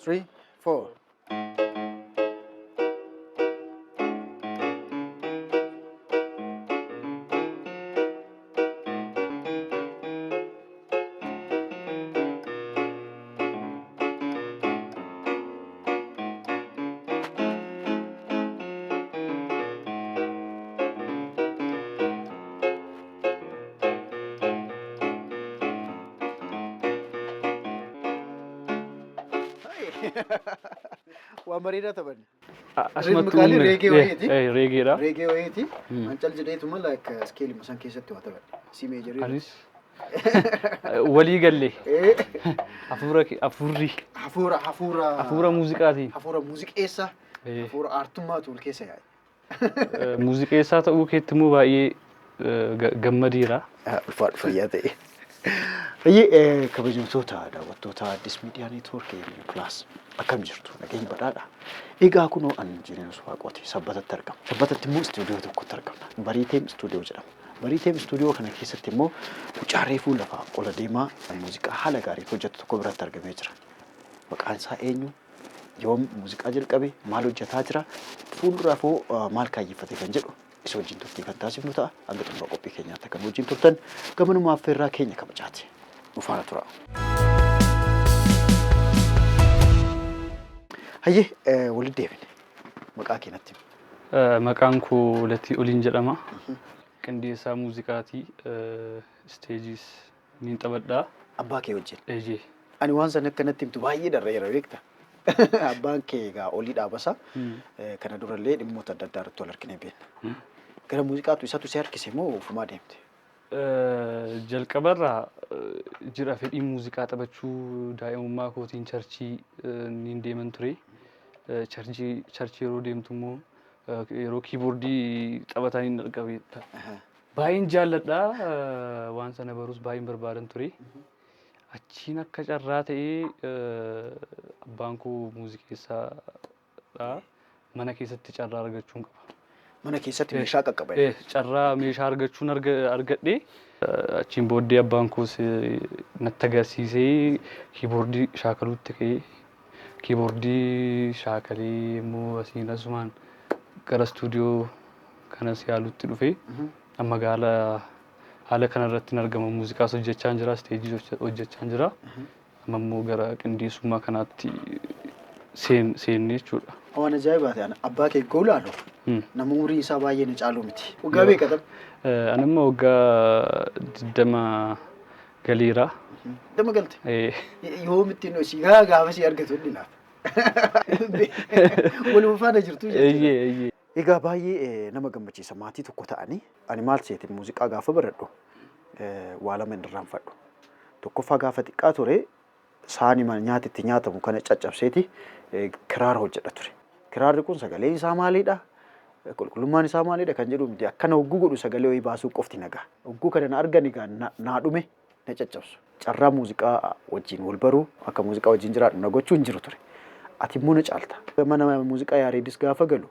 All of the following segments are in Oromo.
3, 4. Wamarira taban. Rhythmically reggae wayiti. Reggae ra. Reggae wayiti. Ancal jedheetuma like scale masan keessatti waa taban. C major. Anis walii galle hafuura muuziqaati. Hafuura muuziqeessa. Hafuura aartummaatu wal keessa yaa'e. Muuziqeessaa ta'uu keetti immoo baay'ee gammadiira. Ulfaadhu fayyaa ta'e. Baay'ee kabajamtoota daawwattoota Addis Miidiyaa Neetwoorkii Plus akkam jirtu nageenya badhaadha. Egaa kunoo an Injiinar Waaqooti sabbatatti argama. Sabbatatti immoo istuudiyoo tokkotti argamna. Bariiteem istuudiyoo jedhama. Bariiteem istuudiyoo kana keessatti immoo mucaaree fuulafaa ola deemaa muuziqaa haala gaariin hojjetu tokko biratti argamee jira. Maqaan isaa eenyu? Yoom muuziqaa jalqabe? Maal hojjetaa jira? Fuulduraafoo maal kaayyeffate kan jedhu isa wajjin turtii kan taasifnu ta'a. Hanga xumura qophii keenyaatti kan wajjin turtan gamanumaa affeerraa keenya kabajaati. Dhufaana tura. Hayyee walitti deebine. Maqaa keenyatti. Maqaan koo Latii Oliin jedhama. Qindeessaa muuziqaatii isteejiis niin taphadhaa. Abbaa kee wajjin. Eejee. Ani waan sana akkanatti himtu baay'ee dharreera beekta. Abbaan kee egaa olii dhaabasa. Kana durallee dhimmoota adda addaa irratti wal arginee beekna. Gara muuziqaatu isatu si harkise moo ofumaa deemte? Jalqabarraa jira fedhii muuziqaa taphachuu daa'imummaa kootiin charchii niin deeman ture. Charchii yeroo deemtu immoo yeroo kiiboordii taphatanii argameetta. Baay'een jaalladhaa waan sana barus baay'een barbaadan ture. Achiin akka carraa ta'ee abbaan koo muuziqeessaadha. Mana keessatti carraa argachuun qaba. Mana keessatti meeshaa qaqqaba. Carraa meeshaa argachuun argadhe. Achiin booddee abbaan koos natti agarsiisee kiiboordii shaakaluutti ka'ee kiiboordii shaakalee immoo asiin asumaan gara istuudiyoo kanas yaalutti dhufee amma haala kanarratti argama muuziqaas hojjechaa jira isteejii hojjechaa jira amma immoo gara qindeessummaa kanaatti seennee jechuudha. Waan ajaa'ibaa ta'an abbaa kee goolaalu nama umurii isaa baay'ee na caalu miti. Waggaa beekatan? Ani immoo waggaa 20 galeera. 20 galte? Yoomitti si gaafa si argatu inni laata? Waluma faana jirtu jechuudha. Egaa baay'ee nama gammachiisa maatii tokko ta'anii ani maal seetiin muuziqaa gaafa baradhu waa lama hin irraanfadhu. Tokkoffaa gaafa xiqqaa ture saani nyaati itti nyaatamu kana caccabseeti kiraara hojjedha ture. Kiraarri kun sagalee isaa maalidha? Qulqullummaan isaa maalidha kan jedhu miti akkana hogguu godhu sagalee wayii baasuu qofti nagaa. Hogguu kana na argani gaa naa dhume na caccabsu. Carraa muuziqaa wajjin wal baruu akka muuziqaa wajjin jiraadhu na gochuu hin jiru ture. Ati immoo na caalta. Mana muuziqaa Yaareedis gaafa galu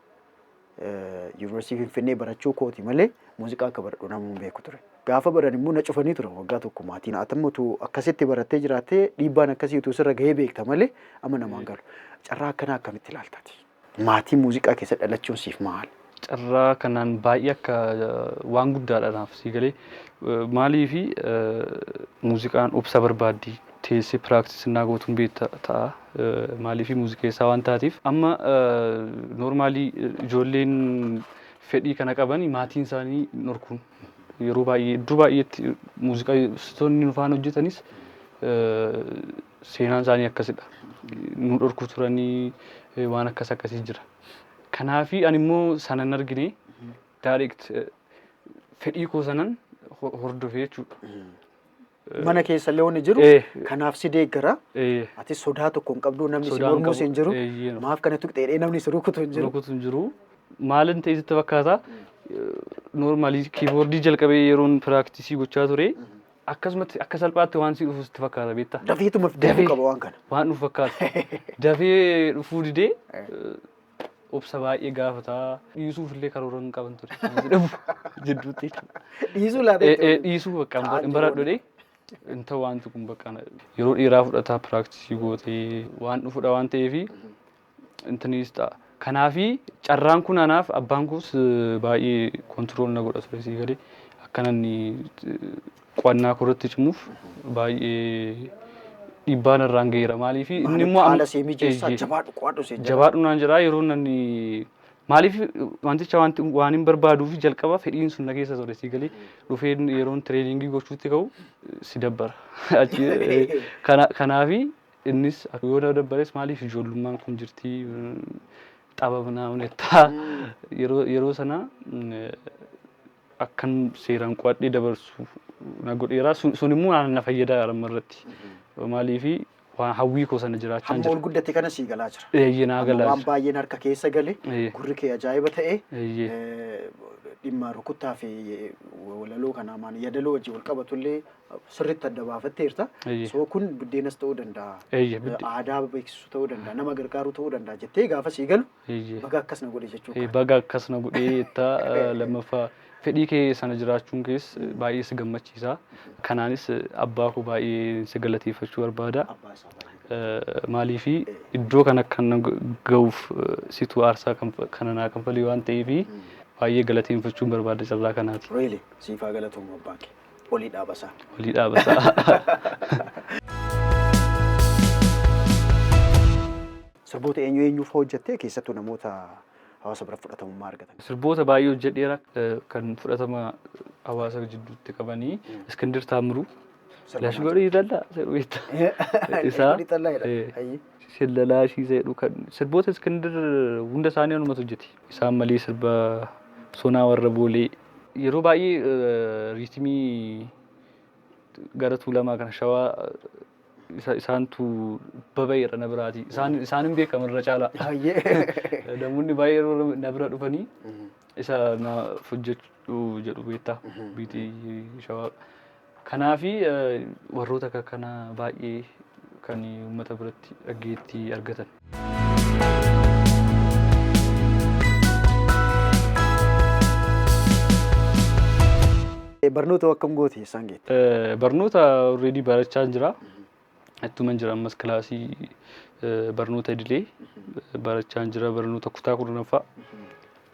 yuunivarsiitii Finfinnee barachuu kooti malee muuziqaa akka baradhu namni beeku ture. Gaafa baran immoo na cufanii ture waggaa tokko maatiin atammatu akkasitti barattee jiraattee dhiibbaan akkasiitu sirra gahee beekta malee amma namaan galu. Carraa akkanaa akkamitti ilaaltaati? Maatii muuziqaa keessa dhalachuun siif maal? Carraa kanaan baay'ee akka waan guddaadha naaf si galee maaliifi muuziqaan obsa barbaaddi teessee piraaktisinaa gootuun beekta ta'a maaliifi muuziqeessaa waan taatiif amma noormaalii ijoolleen fedhii kana qaban maatiin isaanii norkuun yeroo baay'ee iddoo baay'eetti muuziqaastonni nu faana hojjetanis seenaan isaanii akkasidha. Nu dhorku turanii waan akkasii jira. Kanaafi ani immoo sanan argine direct fedhii koo sanan hordofee jechuudha. Mana keessa illee wanni jiru kanaaf si deeggara. Ati sodaa tokko hin qabdu namni si mormuus hin jiru. Maaf kanatti qixeedhee namni si rukutu hin jiru. Maalin ta'e sitti fakkaata normaalii kiiboordii jalqabee yeroon piraaktisii gochaa ture akkasumatti akka salphaatti waan si dhufu sitti fakkaata beektaa. Dafeetuma dafuu qaba waan kana. Waan dhufu fakkaata. Dafee dhufuu didee obsa baay'ee gaafataa dhiisuuf illee karoora hin qaban ture. Jedhamu jidduutti. Dhiisuu laata? Dhiisuu bakka hin baradhu Inta wanti kun bakka yeroo dheeraa fudhataa practice gootee waan dhufudha waan ta'eefi intanis ta'a. Kanaafi carraan kun anaaf abbaan kuus baay'ee control na godha ture si galee akkanan qo'annaa korratti cimuuf baay'ee dhiibbaan irraan gaheera maaliif inni immoo haala seemii jeessa jabaadhu qo'adhu seen jabaadhu naan jira yeroo nanni maaliif wanticha waan hin barbaaduuf jalqaba fedhiin sun na keessa ture si galee dhufee yeroon training gochuutti ka'u si dabbara achi kanaafi innis yoo na dabbares maaliif ijoollummaan kun jirti xababnaa unettaa yeroo sana akkan seeraan qo'adhee dabarsu na godheera sun immoo na fayyadaa irratti maaliifi waan hawwii koo sana jiraachaa jira. Hamma ol guddate kana sii galaa jira. Naa galaa jira. Waan baay'een harka keessa gale gurri kee ajaa'iba ta'e dhimma rukuttaa fi walaloo kanaa maan yadaloo wajjin wal qabatullee sirriitti adda baafatteerta. So kun buddeenas ta'uu danda'a. Aadaa beeksisuu ta'uu danda'a. Nama gargaaruu ta'uu danda'a jettee gaafa sii galu baga akkas na godhe jechuudha. Baga akkas na godhee lammaffaa fedhii kee sana jiraachuun kees baay'ee si gammachiisa. Kanaanis abbaa koo baay'ee si galateeffachuu barbaada. Maaliifi iddoo kana kan ga'uuf situ aarsaa kana naa kanfalee waan ta'eefi baay'ee galateeffachuun barbaada carraa kanaati. Really siifaa galatoomuu abbaa kee. Olii dhaabasaa. Olii dhaabasaa. Sirboota eenyuuf hojjettee keessattuu namoota hawaasa bira fudhatamummaa argatan. Sirboota baay'ee hojjedheera kan fudhatama hawaasa jidduutti qabanii Iskindir Taamiruu Lashgorii Dallaa jedhu isaa Shillalaashii jedhu kan sirboota Iskindir hunda isaanii anumatu hojjete. Isaan malee sirba Sonaa warra Boolee yeroo baay'ee riitimii gara Tuulamaa kana Shawaa isaantu babay'eera na biraati. Isaanin beekaman irra caalaa. Namoonni baay'ee na bira dhufanii isa na hojjechuu jedhu beektaa biitii Shawaa. Kanaafi warroota akka kanaa baay'ee kan uummata biratti dhaggeettii argatan. Barnoota akkam gooti isaan geette? Barnoota already barachaa jira. Attuma jira ammas kilaasii barnoota idilee barachaa jira barnoota kutaa 10ffaa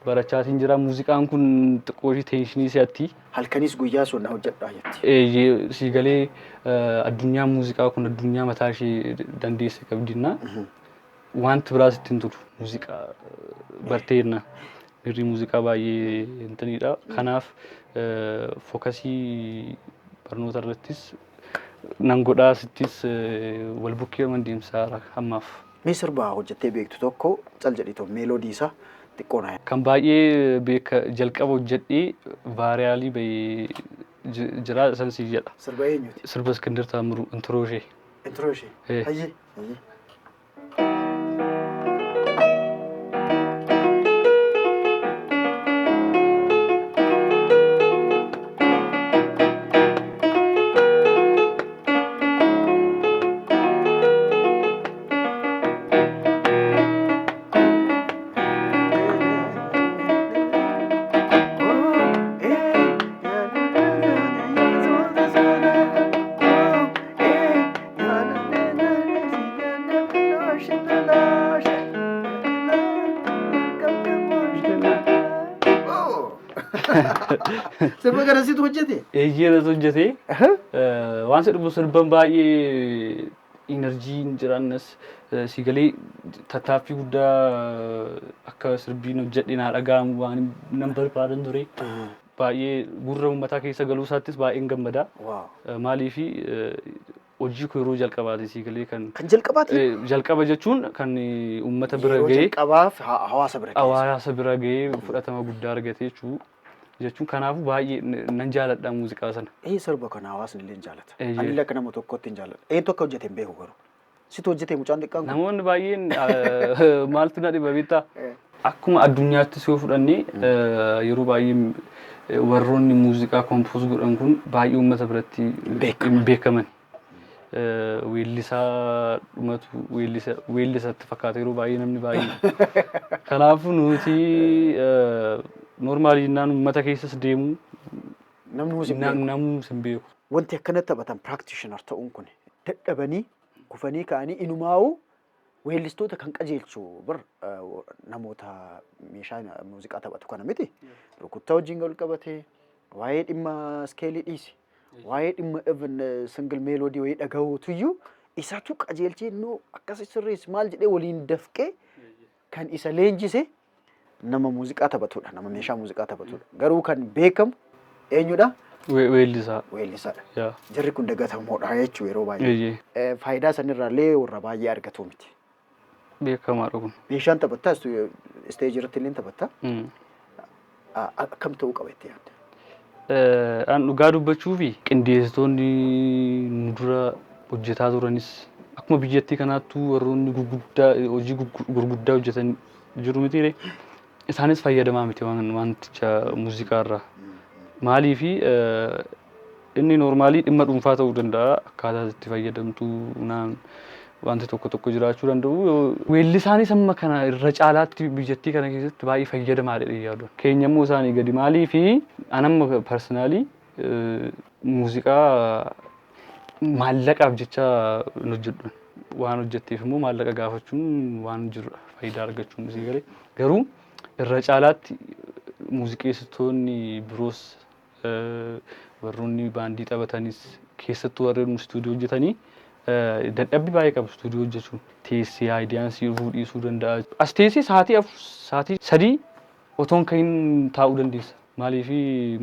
barachaatiin jira muuziqaan kun xiqqoo ishee teenshinii si'atti. Halkanis guyyaa sun na hojjedhaa jetti. Si galee addunyaa muuziqaa kun addunyaa mataa ishee dandeesse qabdinna wanti biraas ittiin turu muuziqaa barteerna birrii muuziqaa baay'ee intanidha. Kanaaf fookasii barnoota irrattis nan godhaa sittis wal bukkee deemsaa ammaaf. Mee sirbaa hojjettee beektu tokko cal jedhitoo meeloodii isaa xiqqoo naa. Kan baay'ee beeka jalqaba hojjedhee vaariyaalii bahee jira san si jedha. Sirba eenyuti? Sirba Iskindir Taamiruu Intirooshee. Intirooshee. Hayyee. Sirba kana situ hojjete? Eeyyee hojjete. Waan sirbu sirban baay'ee enerjiin jiraannas si galee tattaaffii guddaa akka sirbiin hojjedhe naa dhaga'amu waan nan barbaadan ture. Baay'ee gurra uummataa keessa galuu isaattis baay'een gammada. Maaliifi hojii koo yeroo jalqabaati si galee kan jalqabaati? Jalqaba jechuun kan uummata bira ga'ee jalqabaaf hawaasa bira ga'ee fudhatama guddaa argate jechuun kanaafuu baay'ee nan jaaladha muuziqaa sana. Sirba kana hawaasni illee jaalata. Ani illee akka nama tokkotti hin jaalladha. Eenyu tokko hojjete hin beeku garuu. Situ hojjete mucaan xiqqaan kun? Namoonni baay'een maaltu na dhiba beektaa? Akkuma addunyaattis yoo fudhanne yeroo baay'ee warroonni muuziqaa kompoos godhan kun baay'ee uummata biratti hin beekaman. Weellisaa dhumatu weellisatti fakkaata yeroo baay'ee namni baay'ee. Kanaafuu nuti normaali naan uummata keessas deemu namni hin beeku. wanti akkana taphatan practitioner ta'uun kun dadhabanii kufanii ka'anii inumaa'u weellistoota kan qajeelchu bir namoota meeshaa muuziqaa taphatu kana miti rukuttaa wajjin wal qabatee waa'ee dhimma skeelii dhiisi waa'ee dhimma even single melody wayii dhaga'uutuyyuu isaatu qajeelchee noo akkas sirrees maal jedhee waliin dafqee kan isa leenjise nama muuziqaa taphatudha nama meeshaa muuziqaa taphatudha garuu kan beekamu eenyudha weellisaadha jarri kun dagatamoodha jechuu yeroo baay'ee faayidaa sanirraallee warra baay'ee argatu miti beekamaadha kun meeshaan taphattaa isteejii irratti illee taphattaa akkam ta'uu qaba itti yaadda an dhugaa dubbachuu fi qindeessitoonni nu dura hojjetaa turanis akkuma biyyattii kanaattuu warroonni gurguddaa hojii gurguddaa hojjetan jiru miti isaanis fayyadamaa miti wanticha muuziqaarraa maalii fi inni normaalii dhimma dhuunfaa ta'uu danda'a akkaataa itti fayyadamtu wanti tokko jiraachuu danda'u weellisaanis amma kana irra caalaatti biyyattii kana keessatti baay'ee fayyadamaadha yaadu keenya immoo isaanii gadi maalii fi anamma personaalii muuziqaa maallaqaaf jecha hojjedhu waan hojjetteef immoo maallaqa gaafachuun waan jiru faayidaa argachuun isii galee garuu irra caalaatti muuziqeessitoonni biroos warroonni baandii taphatanis keessattuu warreen istuudiyoo hojjetanii dadhabbii baay'ee qabu istuudiyoo hojjechuun teessee aayidiyaan si fuudhiisuu danda'a. As teessee sa'aatii 3 otoon kan taa'uu dandeessa. Maaliif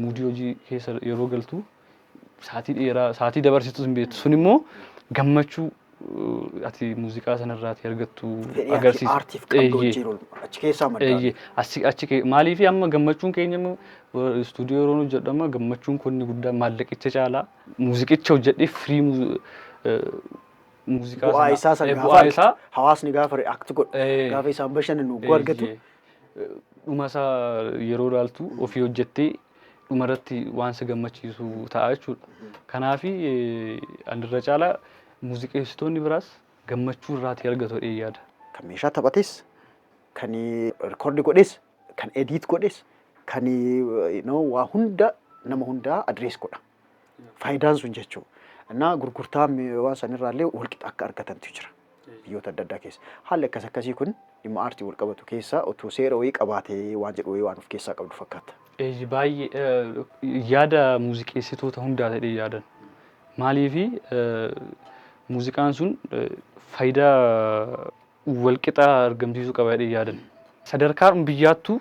muudii hojii keessa yeroo galtu sa'aatii dheeraa sa'aatii dabarsitu hin beektu. Sun immoo gammachuu ati muuziqaa sanarraati argattu agarsiisa. Aartiif qabdu hojjeeru achi keessaa madda. Achi maaliif amma gammachuun keenya istuudiyoo yeroo hojjedhu amma gammachuun kun guddaa maallaqicha caalaa muuziqicha hojjedhee firii muuziqaa bu'aa isaa san gaafa hawaasni gaafa react godhu gaafa isaan bashannanu argatu dhuma isaa yeroo ilaaltu ofii hojjettee dhumarratti waan si gammachiisu ta'a jechuudha. Kanaaf anirra caalaa muuziqeessitoonni biraas gammachuu irraatii argatu yaada. Kan meeshaa taphates, kan rikoordi godhes, kan ediit godhes, kan waa hunda nama hundaa adrees godha. Faayidaan sun jechuudha. Innaa gurgurtaa waan sanirraallee walqixa akka argatantu jira. Biyyoota adda addaa keessa. Haalli akkasii kun dhimma aartii wal qabatu keessaa otoo seera wayii qabaatee waan jedhu wayii waan of keessaa qabdu fakkaata. Baay'ee yaada muuziqeessitoota hundaa ta'ee yaadan. Maaliifi muuziqaan sun faayidaa walqixa argamsiisuu qaba jedhee yaadan. Sadarkaa biyyaattuu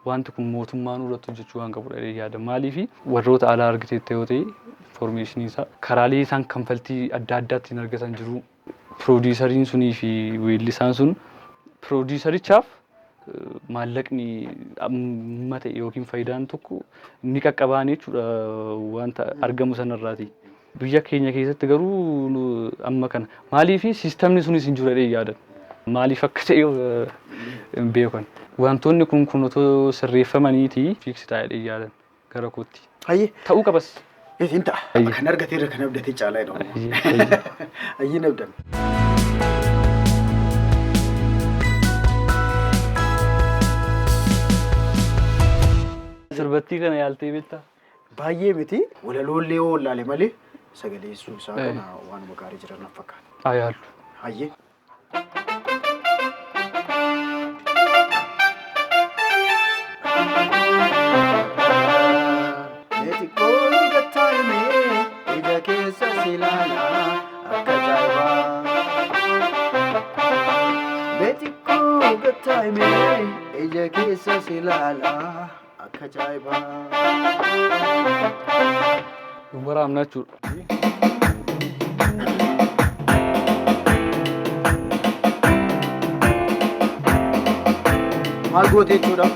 wanti kun mootummaan irratti hojjechuu waan qabudha jedhee yaadan. Maaliifi warroota alaa argiteetta yoo ta'e information isaa karaalee isaan kanfaltii adda addaatti argatan jiru. Produuseriin sunii fi weellisaan sun produuserichaaf maallaqni amma ta'e yookiin faayidaan tokko ni qaqqabaan jechuudha wanta argamu sanarraati. Biyya keenya keessatti garuu amma kana maaliif siistemni sunis hin jiru jedhee yaadan. Maaliif akka ta'e hin beekan. Wantoonni kun otoo sirreeffamaniiti fiiksi ta'a jedhee yaadan gara kootti. Ta'uu qabas. Isin ta'a. Kan argatee irra kan abdatee caalaa jedhamu. Ayyiin abdan. Sirbattii kana yaaltee beektaa? Baay'ee miti. Walaloollee yoo wallaale malee sagaleessuu isaa kana waanuma gaarii jiran na fakkaata. Yaallu. Hayyee. Ija keessa silala akka ajaa'ibaa. Dubbara amna jechuudha. Maal goote jechuudha?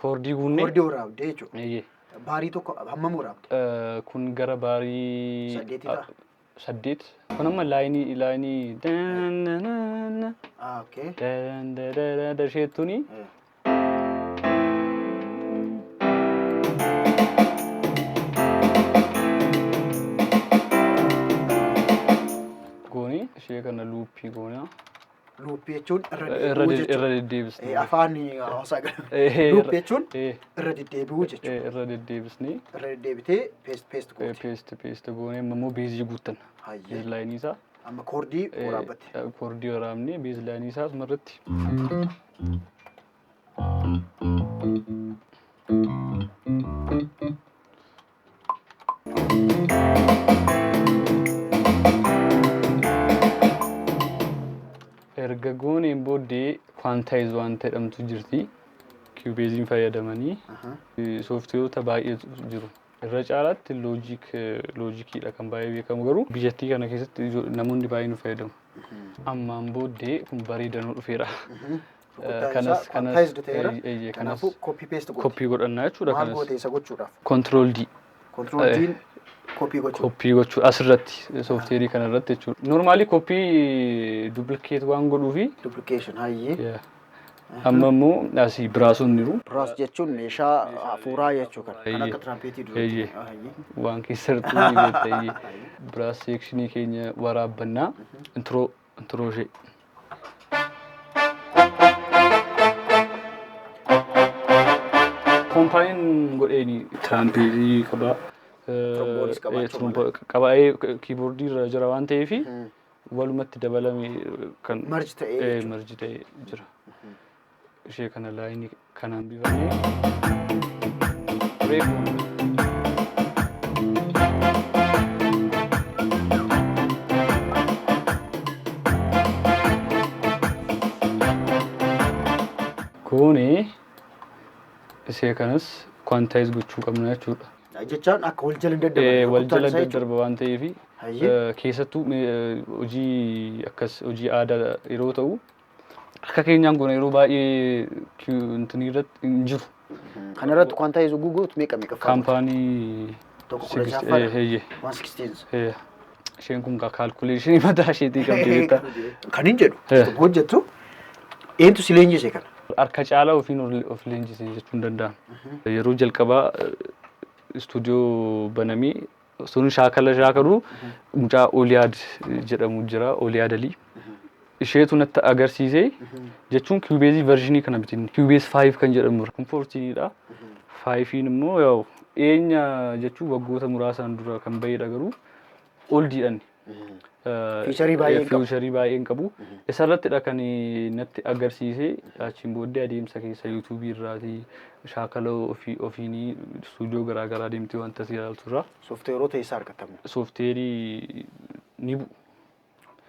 Koordii guunnee. Koordii waraabdee jechuudha. Baarii tokko hammam waraabde? Kun gara baarii 8. Kun amma laayinii Okay. Dasheettuni. Gooni ishee kana luuppii goona. Luuppii jechuun irra deddeebisnee. Afaan hawaasaa gara. Luuppii jechuun irra deddeebi'uu jechuudha. Irra deddeebisnee. Irra deddeebitee peest gooti. Peest goonee immoo beezii guuttan. Beez laayinii isaa. Amma koordii waraabbatte. Koordii waraabnee beez laayinii isaa asumarratti. Erga gooneen booddee quantize waan jedhamtu jirti. Cubase'n fayyadamanii sooftiweerota baay'eetu jiru. Irra caalaatti loojikiidha kan baay'ee beekamu garuu biyyattii kana keessatti namoonni baay'een fayyadamu. Ammaan booddee kun bareedanuu dhufeera. Kanaafuu koppii godhannaa jechuudha. Maal goote isa gochuudhaaf? Control D. Control D'n koppii gochuu asirratti sooftiweerii kana irratti jechuudha. Normaalii koppii duplikeet waan godhuufi. Duplication hayyee. Amma immoo asii biraasuun jiru. Biraas jechuun meeshaa hafuuraa jechuu kana. Kan akka tiraampheetii duratti. Waan keessatti ni beekta. Biraas seekshinii keenya waraabbannaa intirooshee. Koompaaniin godheeni tiraampheetii qabaa. Qabaa'ee kiiboordii irra jira waan ta'eef walumatti dabalame kan marji ta'ee jira. Ishee kana laayinii kanaan bifamee reefu. Kuni ishee kanas quantize gochuu qabna jechuudha. Jechaan akka wal jala daddarba. Wal jala daddarba waan ta'eef keessattuu hojii akkas hojii aadaa yeroo ta'u akka keenyaan kun yeroo baay'ee intini irratti hin jiru. Kana irratti quantize guutuutu meeqa kaampaanii tokko 116. Isheen kun kaalkuleeshinii mataa isheetii qabdi jechuudha. Kan hin jedhu hojjettu eentu si leenjisee kana? Harka caalaa ofiin of leenjisee jechuu hin danda'amu. Yeroo jalqabaa istuudiyoo banamee sun shaakalu mucaa Oliyaad jedhamu jira. Oliyaad Alii. Isheetu natti agarsiisee jechuun Cubase versionii kana bitin. Cubase 5 kan jedhamu kun 14dha. 5 immoo yaw eenya jechuun waggoota muraasaan dura kan bahedha garuu oldiidhaan. Fiicharii baay'een qabu. Isarrattidha kan natti agarsiisee achiin booddee adeemsa keessa YouTube irraatii shaakala ofiinii istuudiyoo garaa garaa deemtee wanta si ilaalturra. Sooftiweeroota isaa argatamu. Sooftiweerii ni bu'u.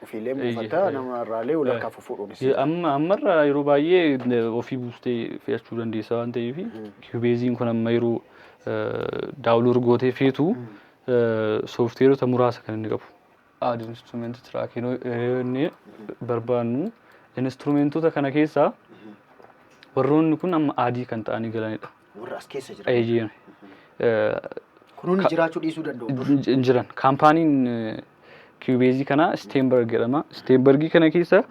Ofiilee buufataa nama irraalee walakkaa fuudhuunis. Ammarraa yeroo baay'ee ofii buustee fe'achuu dandeessa waan ta'eef Cubase'n kun amma yeroo daawunlood gootee feetu sooftiweerota muraasa kan inni qabu. Aadi instrumentii tiraakiin barbaannu instrumentoota kana keessaa warroonni kun amma aadii kan ta'anii galanidha. Warra as keessa jiran. Kunuun jiraachuu dhiisuu danda'u. Jiran kaampaaniin Cubase kana Steenberg jedhama. Steenbergii kana keessa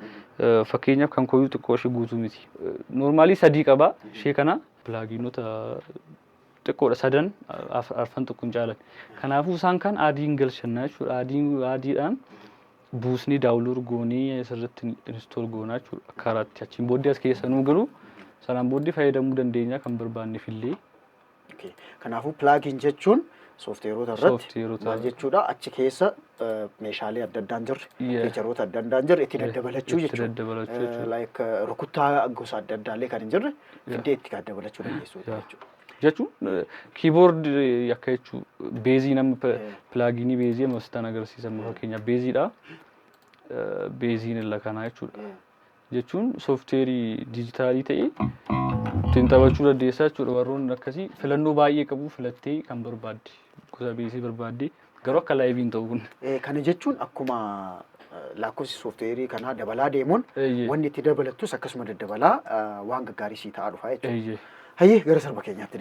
fakkeenyaaf kan koyuu xiqqoo ishee guutuu miti. Normaalii 3 qaba. Ishee kana pilaagiinota xiqqoodha 3 arfan tokko hin caalan. Kanaafuu isaan kan aadiin galchannaa jechuudha. Aadiidhaan buusnii daawunlood goonee asirratti install goonaa jechuudha. Karaatti achiin booddee as keessa nuu galu sanaan booddee fayyadamuu dandeenya kan barbaanneef illee. Kanaafuu pilaagiin jechuun sooftiweeroota irratti maal jechuudha achi keessa meeshaalee adda addaan jirre fiicharoota adda addaan jirre itti daddabalachuu jechuudha. Like rukuttaa gosa adda addaallee kan hin jirre fiddee itti daddabalachuu dandeessu jechuudha. Jechuun kiiboordii akka jechuun beezii nama pilaagiinii beezii amma sitaan agarsiisan fakkeenyaaf beeziidha. Beeziin illa kanaa jechuudha. Jechuun sooftiweerii dijitaalii ta'ee ittiin taphachuu dandeessaa jechuudha. Warroonni akkasii filannoo baay'ee qabu filattee kan barbaadde gosa beezii barbaadde garuu akka laayiviin ta'u kun. Kana jechuun akkuma lakkoofsi sooftiweerii kanaa dabalaa deemuun wanni itti dabalattus akkasuma daddabalaa waan gaggaarii sii ta'aa dhufa jechuudha. Hayyee gara sarba keenyaatti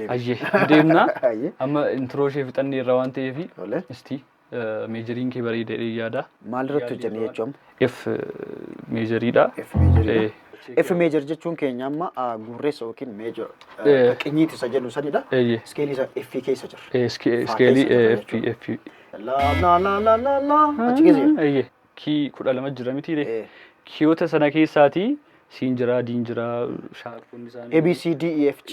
deemna. Amma intiroo ishee fixannee irra waan ta'eef isti meejeriin kee bareedee yaada. Maal irratti hojjennee jechuun? F meejeriidha. F meejer jechuun keenya amma gurreessa yookiin meejer qinyiiti isa jedhu sanidha. Iskeelii isa F keessa jira. Iskeelii F. Achi keessa jira. kii 12 jira mitiire. Kiyoota sana keessaati siin jira diin jira shaarpoonni isaanii. A B C D E F G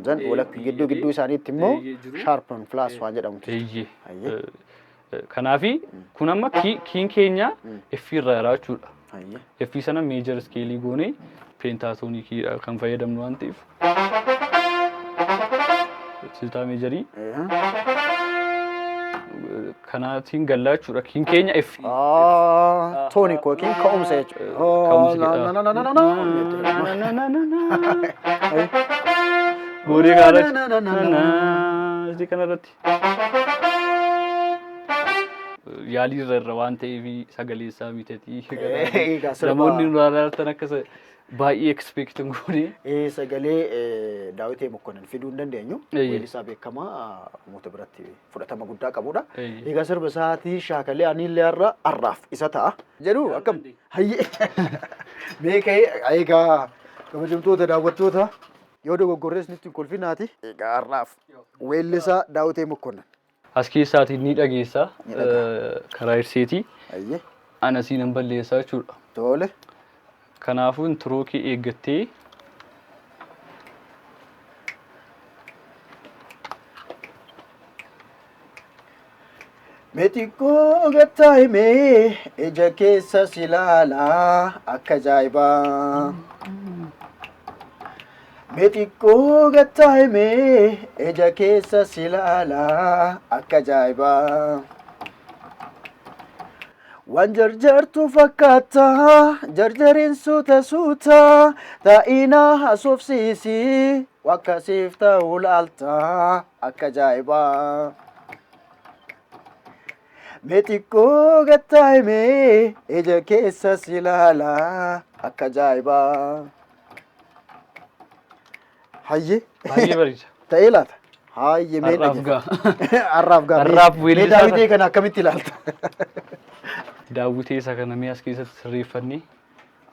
zan walakki gidduu isaaniitti immoo sharpen plus waan jedhamutu. Kanaafi kun amma kiin keenya F irra jira jechuudha. F sana major scale goone pentatonic kan fayyadamnu waan ta'eef. Siltaa majorii. Kanaatiin gallaa jechuudha. Kiin keenya F. Tonic yookiin ka'umsa jechuudha. Gooree gaara. Isii kanarratti. Yaalii irra waan ta'eef sagalee isaa mitatii. Namoonni nuraalatan akkas baay'ee expect goone. Sagalee Daawit Mokkonen fiduu hin dandeenyu. Weellisaa beekamaa uummata biratti fudhatama guddaa qabudha. Egaa sirba isaatii shaakalee anillee irra arraaf isa ta'a. Jedhu akkam hayyee. Meeqee egaa kabajamtoota daawwattoota yoo dogoggorrees nutti kolfinaati. Egaa arraaf weellisaa Daawit Mokkonen. As keessaatiin ni dhageessa karaa irseetii. Ana siinan balleessaa jechuudha. Tole. Kanaafuu introokii eeggattee Meetikoo gattaa himee ija keessa si ilaalaa akka ajaa'ibaa. Meetikoo gattaa himee ija keessa si ilaalaa akka ajaa'ibaa. Waan jarjartu fakkaata jarjariin suuta taa'inaa haasofsiisi wakkasiif ta'uu laalta akka ajaa'ibaa. Meetikoo gattaa himee ija keessa si ilaalaa akka ajaa'ibaa. Hayyee. Baay'ee bareeda. Ta'ee laata? Hayyee mee dhageessa. Arraaf gaa. Arraaf weellisaa. Daawitee kana akkamitti ilaalta? Daawwitee isa kana mee as keessatti sirreeffannee.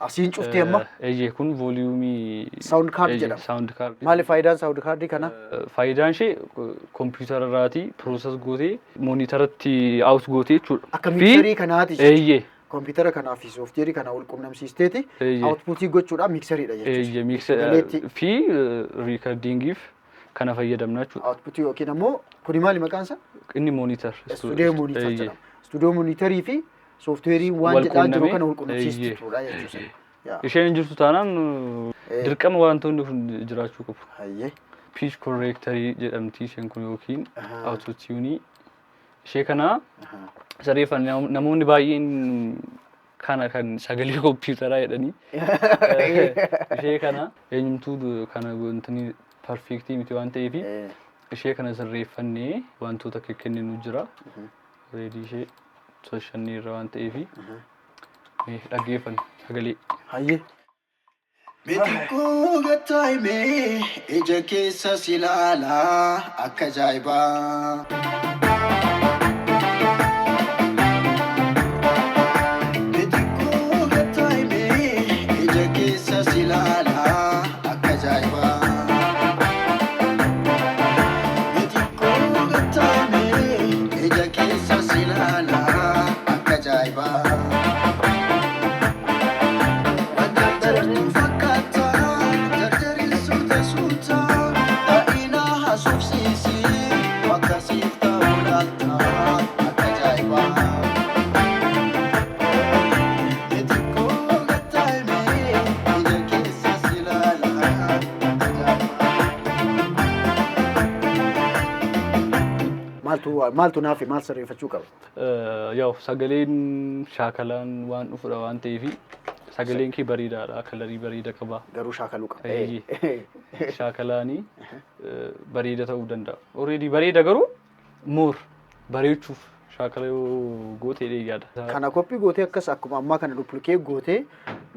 Asiin cuftee amma? Kun vooliyuumii. Sound card jedhama. Sound card. Maali faayidaan sound card kana? Faayidaan ishee kompiitara irraatii process gootee monitaratti out gootee jechuudha. Akka miiksarii kanaati. Kompiitara kanaa fi sooftiweerii kana wal quunnamsiisteeti outputii gochuudha miiksariidha jechuudha. Miiksari fi riikardingiif kana fayyadamna jechuudha. Outputii yookiin ammoo kuni maali maqaan isaa? Inni monitor. Studio monitor jedhama. Studio monitorii fi sooftiweerii waan jedhaa jiru kana wal quunnamsiistuudha jechuudha. Isheen jirtu taanaan dirqama wantoonni kun jiraachuu qabu. Pitch correctorii jedhamti isheen kun yookiin autotune ishee kana sirreeffan namoonni baay'een kana kan sagalee kompiitaraa jedhanii ishee kana eenyumtuu kana wantani perfectii miti waan ta'eef ishee kana sirreeffannee wantoota kenninu jira. Reedii ishee soshannii irra waan ta'eef dhaggeeffanne sagalee. Hayyee. Meetikoo gattaa himee ija keessa si ilaalaa akka ajaa'ibaa. Maaltu naafi maal sirreeffachuu qaba? Yaw sagaleen shaakalaan waan dhufudha waan ta'eef sagaleen kee bareedaadha kalarii bareeda qaba. Garuu shaakaluu qaba. Shaakalaanii bareeda ta'uu danda'a. Already bareeda garuu more bareechuuf shaakala yoo gootee dheeyyaadha. Kana koppii gootee akkas akkuma ammaa kana duplikee gootee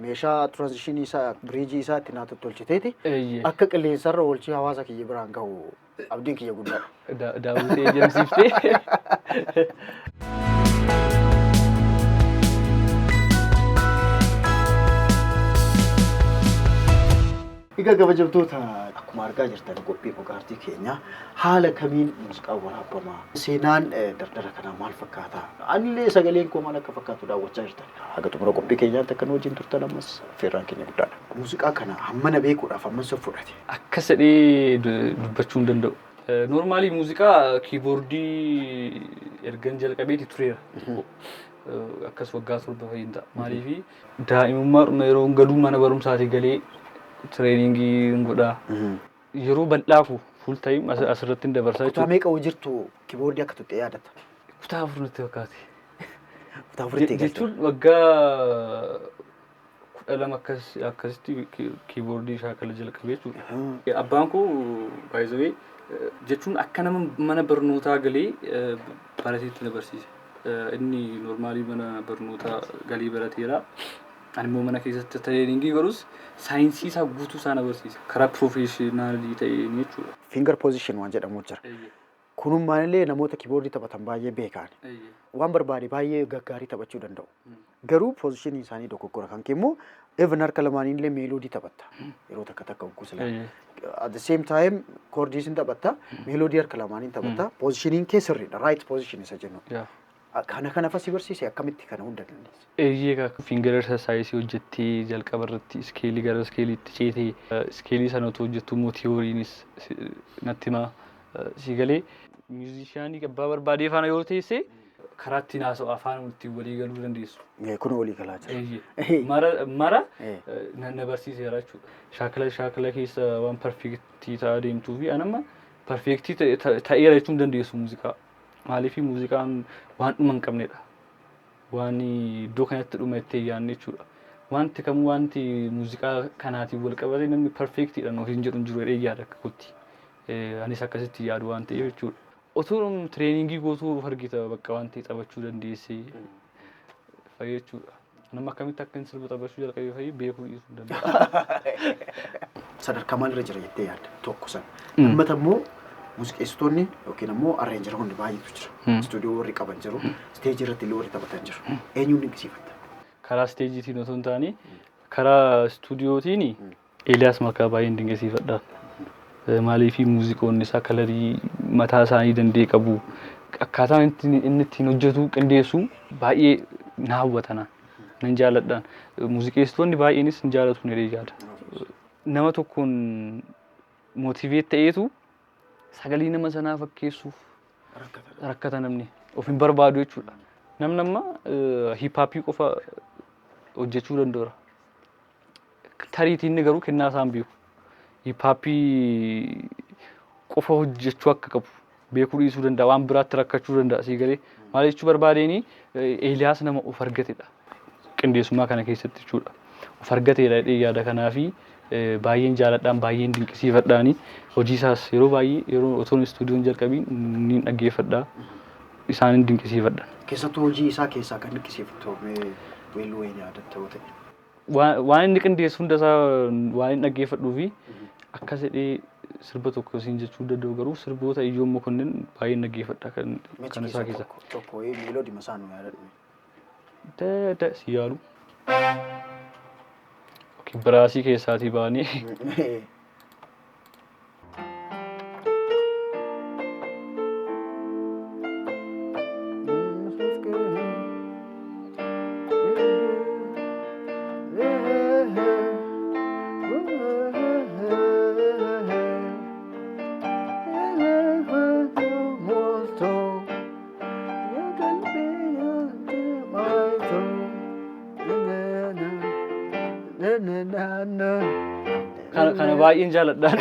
meeshaa transitionii isaa biriijii isaa itti naa tottolchiteeti akka qilleensarra oolchii hawaasa kiyya biraan gahu abdiin kiyya guddaadha. Daawwitee jemsiiftee. Egaa kabajamtoota akkuma argaa jirtan qophii bogaartii keenya haala kamiin muuziqaa waraabamaa seenaan dardara kanaa maal fakkaata anillee sagaleen koo maal akka fakkaatu daawwachaa jirtan haga xumura qophii keenyaatti akka nu wajjin turtan ammas affeerraan keenya guddaadha. Muuziqaa kana hammana beekuudhaaf amman sof fudhate. Akka sadhee dubbachuu hin danda'u. Normaalii muuziqaa kiiboordii ergan jalqabeeti tureera. Akkas waggaa torba fayyinta. Maaliifi daa'imummaa yeroo galuu mana barumsaatii galee tireeningii godhaa. Yeroo bal'aafu full time asirratti hin dabarsaa jechuudha. Kutaa meeqa hojirtu kiiboordii akka tuttee yaadatta? Kutaa afur natti fakkaate. Kutaa afuritti jechuun waggaa 12 akkasitti kiiboordii shaakala jalqabee jechuudha. Abbaan koo by the way jechuun akka nama mana barnootaa galee barateetti na barsiise. Inni normaalii mana barnootaa galii barateera. Ani immoo mana keessatti tireeningii godhus saayinsii isaa guutuu isaa na barsiise. Karaa piroofeeshinaalii ta'een jechuudha. Finger position waan jedhamu jira. Kunummaanillee namoota kiiboordii taphatan baay'ee beekan. Waan barbaade baay'ee gaggaarii taphachuu danda'u. Garuu positionii isaanii dogoggora kan immoo even harka lamaaniinillee meeloodii taphatta. Yeroo takka takka ukkusila. At the same time koordiis hin taphatta. Meeloodii harka lamaaniin taphatta. Positioniin kee sirriidha. Right position isa jennu. Kana fasi barsiise akkamitti kana hunda dandeesse? Eeyyee finger exercise hojjettee jalqaba irratti iskeelii gara iskeeliitti ceetee iskeelii sana otoo hojjettu immoo tiyooriinis natti himaa si galee miuziishaanii abbaa barbaadee faana yoo teesse karaa ittiin haasa'u afaan ittiin walii galuu dandeessu. Kun walii galaa jira. Eeyyee mara na barsiiseera jechuudha. Shaakala keessa waan perfeektii ta'aa deemtuu fi anamma perfeektii ta'eera jechuun dandeessu muuziqaa. Maaliifi muuziqaan waan dhuma hin qabnedha. Waan iddoo kanatti dhuma itti yaadne jechuudha. Wanti kamuu wanti muuziqaa kanaatiin wal qabate namni perfeektiidhaan ofiin jedhu hin jiru jedhee yaada akka kootti. Anis akkasitti yaadu waan ta'eef jechuudha. Otoo tireeningii gootuu argita bakka waan ta'e taphachuu dandeessee fayyee jechuudha. Nama akkamitti akka inni sirba taphachuu jalqabee fayyee beekuu dhiisuu danda'a. Sadarkaa maalirra jira jettee yaadda tokko sana. Lammata immoo muuziqeessitoonni yookiin immoo arreenjaroonni baay'eetu jira. Istuudiyoo warri qaban jiru. Isteejii irratti illee warri taphatan jiru. Eenyuun dinqisiifatta? Karaa isteejiitiin otoo hin taane karaa istuudiyootiin Eeliyaas Malkaa baay'een dinqisiifadha. Maaliifi muuziqoonni isaa kalarii mataa isaanii danda'e qabu. Akkaataan inni ittiin hojjetu qindeessu baay'ee na hawwatana. Nan jaalladhaan. Muuziqeessitoonni baay'eenis hin jaallatu jedhee yaada. Nama tokkoon mootiveet ta'eetu sagalee nama sanaa fakkeessuuf rakkata namni of hin barbaadu jechuudha. Namni amma hiipaappii qofa hojjechuu danda'ura. Tariitiin inni garuu kennaa isaan beeku. Hiipaappii qofa hojjechuu akka qabu beekuu dhiisuu danda'a. Waan biraatti rakkachuu danda'a sii galee. Maal jechuu barbaadeeni Eeliyaas nama of argatedha. Qindeessummaa kana keessatti jechuudha. Of argatedha jedhee yaada kanaafi baay'een jaalladhaan baay'een dinqisiifadhaani hojii isaas yeroo baay'ee yeroo otoon istuudiyoon jalqabiin ni dhaggeeffadhaa isaanin dinqisiifadha. Keessattuu hojii isaa keessaa kan dinqisiifattu weelluu wayii yaadatta yoo ta'e. Waan inni qindeessu hunda isaa waan inni dhaggeeffadhuu fi akkas jedhee sirba tokko siin jechuu danda'u garuu sirboota ijoo mokonnin baay'een dhaggeeffadha kan isaa keessa. Tokko meeloodii masaa nu yaadadhu. Si yaalu. Biraasii keessaatii baanii. Kana baay'een jaalladhaan.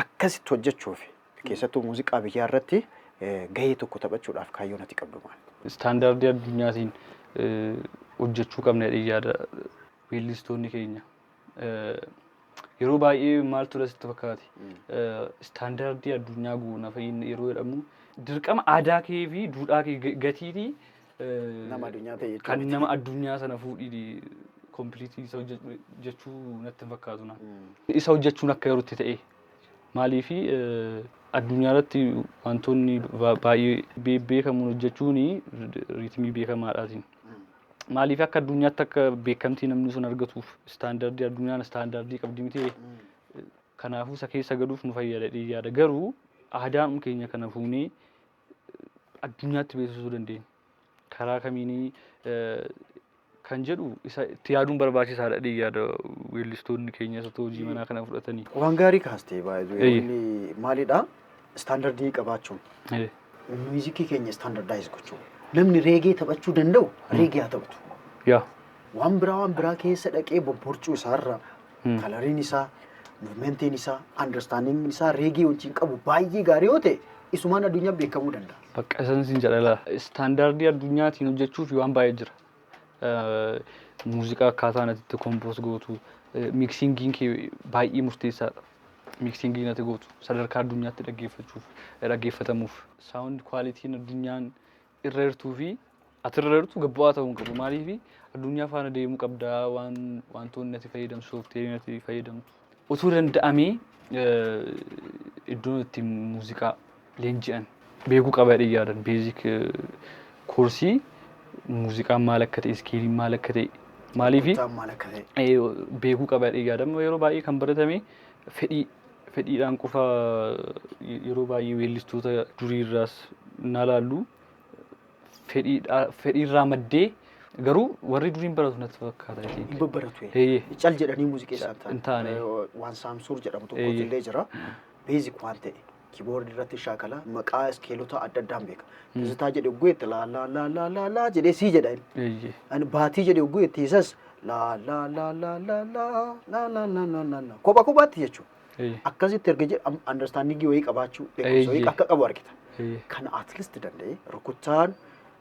Akkasitti hojjechuuf keessattuu muuziqaa biyyaa irratti gahee tokko taphachuudhaaf kaayyoo natti qabdu maali? Istaandaardii addunyaatiin hojjechuu qabna jedhee yaada weellistoonni keenya. Yeroo baay'ee maaltu asitti fakkaate? Istaandaardii addunyaa guuna fayyinni yeroo jedhamu dirqama aadaa kee fi duudhaa kee gatiitii kan nama addunyaa sana fuudhii kompiliitii isa hojjechuu natti fakkaatu na. Isa hojjechuun akka yerootti ta'e maaliifi addunyaa irratti wantoonni baay'ee beekamuun hojjechuun riitmii beekamaadhaatiin. Maaliif akka addunyaatti akka beekamtii namni sun argatuuf istaandardii addunyaan istaandardii qabdi miti Kanaafuu isa keessa galuuf nu fayyada yaada. Garuu aadaan keenya kana fuunee addunyaatti beeksisuu dandeenya. Karaa kamiinii kan jedhu isa itti yaaduun barbaachisaadha yaada weellistoonni keenya isa hojii manaa kana fudhatanii. Waan gaarii kaastee baay'ee maalidha? Istaandardii qabaachuun. Muuziqii keenya istaandardaayiz gochuu. Namni reegee taphachuu danda'u reegee haa taphatu. Yaa. Waan biraa keessa dhaqee bobborcuu isaarra kalariin isaa, muuvimentiin isaa, andarstaandiin isaa reegee wajjin qabu baay'ee gaarii yoo ta'e isumaan addunyaa beekamuu danda'a. Bakka isaan siin jedhala. Istaandardii addunyaatiin hojjechuuf waan baay'ee jira. Muuziqaa akkaataa natti kompoos gootu, miksiingiin kee baay'ee murteessaadha. Miksiingii natti gootu sadarkaa addunyaatti dhaggeeffatamuuf. Saawundi kwaalitiin addunyaan irra jirtuu fi ati irra jirtu gabbu'aa ta'uu hin qabu. Maaliif addunyaa faana deemuu qabdaa wantoonni natti fayyadamtu, soofteerii natti fayyadamtu. Utuu danda'amee iddoon itti muuziqaa leenji'an beekuu qaba yaadan. Beezik koorsii muuziqaan maal akka ta'e, iskiiliin maal akka ta'e, maaliif beekuu qaba yaadan. Yeroo baay'ee kan baratame fedhiidhaan qofa yeroo baay'ee weellistoota duriirraas na laallu fedhiirraa maddee garuu warri duriin baratu natti fakkaata. Hin babbaratu. Cal jedhanii muuziqeessaan taane waan saamsuur jedhamu tokko illee jira. Beezik waan ta'e kiiboordii irratti shaakala maqaa iskeelota adda addaan beeka. Tizitaa jedhe ogguutti laa jedhee sii jedha. Baatii jedhe ogguutti isas laa kophaatti jechuudha. Akkasitti erga jedhu andarstaandingii wayii qabaachuu beekumsa akka qabu argita. Kana atleast danda'e rukuttaan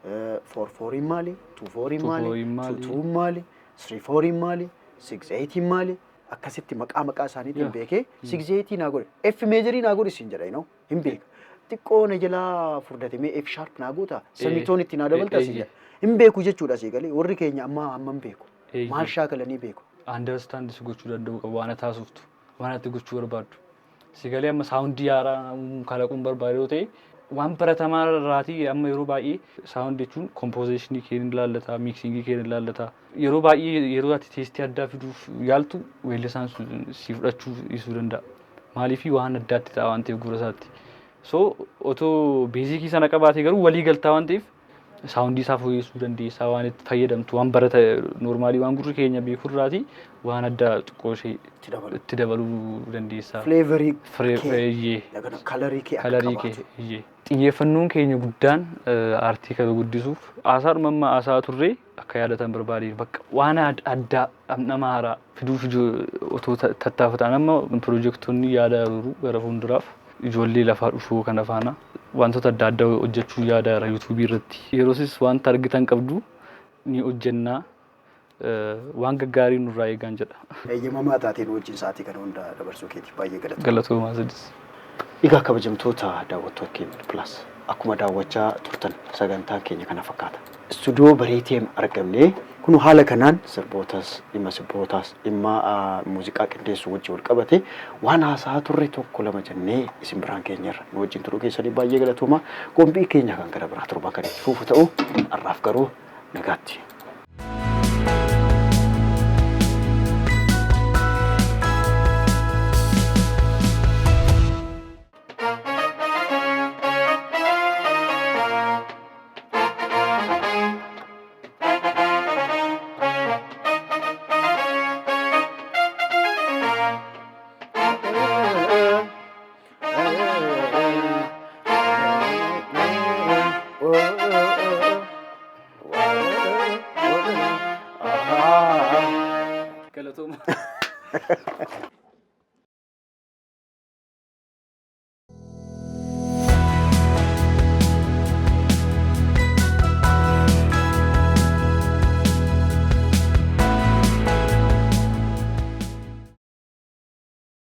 4-4 maali, 2-4 maali, 2-2 maali, 3-4 maali, 6-8 maali akkasitti maqaa isaaniitiin beekee 6-8 naa godhe F meejarii naa godhe siin jedha hin beeka. Xiqqoo na jalaa furdatamee F sharp naa goota semitoon itti naa dabalta siin jedha. Hin beeku jechuudha asii galee warri keenya amma hin beeku. Maal shaakalanii beeku. Andarstaandis gochuu danda'u qabu waan taasiftu waan ati gochuu barbaaddu. Si galee amma saawundii haaraa kalaquun barbaade yoo ta'e waan baratamaa irraatii amma yeroo baay'ee saawundi jechuun kompoozishinii keen ilaallata, miksiingii keen ilaallata. Yeroo baay'ee yeroo ati teestii addaa fiduuf yaaltu weellisaan si fudhachuu dhiisuu danda'a. Maaliif waan addaatti ta'a waan ta'eef gurra isaatti. So otoo beezikii sana qabaate garuu walii galtaa waan ta'eef saawundii isaa fooyyessuu dandeessaa waan itti fayyadamtu waan barata noormaalii waan gurri keenya beeku irraati waan addaa xiqqoo ishee itti dabaluu dandeessaa. Fleevarii kee, kalarii kee akka qabaatu. Xiyyeeffannoon keenya guddaan aartii kana guddisuuf haasaadhuma amma haasaa turree akka yaadatan barbaade bakka waan addaa nama haaraa fiduuf otoo tattaafataan amma piroojektonni yaada jiru gara fuulduraaf ijoollee lafaa dhufuu kana faana wantoota adda addaa hojjechuu yaada yuutuubii irratti. Yeroosis wanta argitan qabdu ni hojjennaa waan gaggaarii nurraa eegaan jedha. Eeyyamamaa taateen wajjin sa'aatii kana hunda dabarsuu keetiif baay'ee galatoomaa. Galatoomaa sadis. Egaa kabajamtoota daawwattoota keenya Plus akkuma daawwachaa turtan sagantaa keenya kana fakkaata. Istuudiyoo bareeteen argamnee kun haala kanaan sirbootaas dhimma muuziqaa qindeessuu wajjin wal qabate waan haasaa turre tokko lama jennee isin biraan keenyarra nu wajjin turuu keessanii baay'ee galatoomaa. Qophii keenya kan gara biraa torba kan itti fufu ta'u har'aaf garuu nagaatti. Galatoomaa.